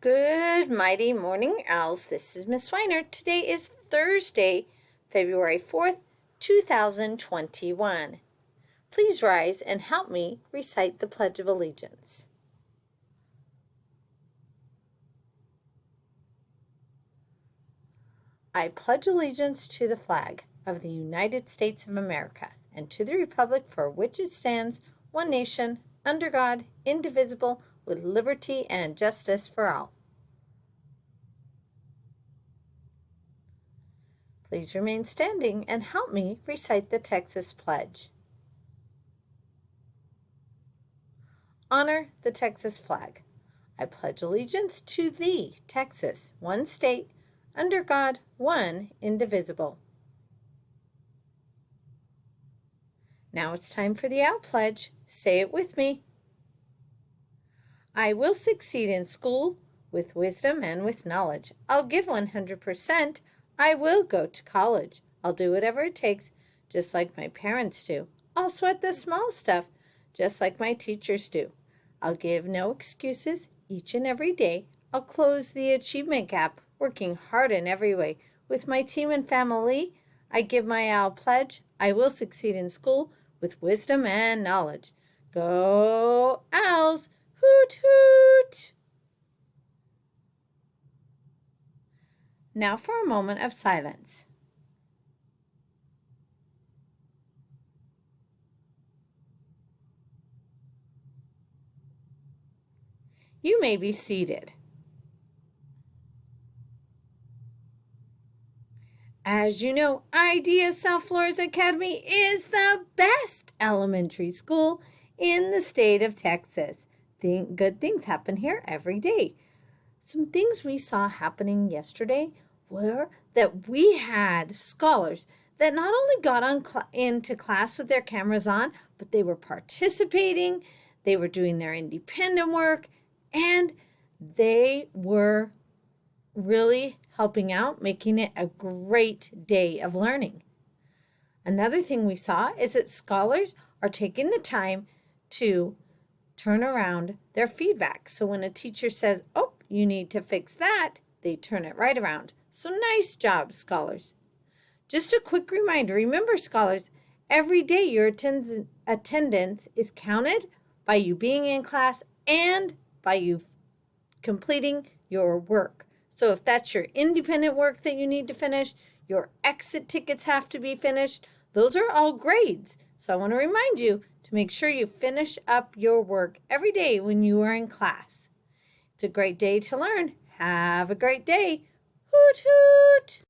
Good mighty morning, owls. This is Miss Weiner. Today is Thursday, February 4th, 2021. Please rise and help me recite the Pledge of Allegiance. I pledge allegiance to the flag of the United States of America and to the republic for which it stands, one nation, under God, indivisible, with liberty and justice for all. Please remain standing and help me recite the Texas Pledge. Honor the Texas flag. I pledge allegiance to thee, Texas, one state, under God, one, indivisible. Now it's time for the Owl Pledge. Say it with me. I will succeed in school with wisdom and with knowledge. I'll give 100%. I will go to college. I'll do whatever it takes, just like my parents do. I'll sweat the small stuff, just like my teachers do. I'll give no excuses each and every day. I'll close the achievement gap, working hard in every way. With my team and family, I give my Owl Pledge. I will succeed in school with wisdom and knowledge. Go Owls! Hoot, hoot! Now for a moment of silence. You may be seated. As you know, Idea South Flores Academy is the best elementary school in the state of Texas. Good things happen here every day. Some things we saw happening yesterday were that we had scholars that not only got into class with their cameras on, but they were participating, they were doing their independent work, and they were really helping out, making it a great day of learning. Another thing we saw is that scholars are taking the time to turn around their feedback. So when a teacher says, oh, you need to fix that, they turn it right around. So nice job, scholars. Just a quick reminder, remember, scholars, every day your attendance is counted by you being in class and by you completing your work. So if that's your independent work that you need to finish, your exit tickets have to be finished, those are all grades. So I want to remind you to make sure you finish up your work every day when you are in class. It's a great day to learn. Have a great day. Hoot, hoot!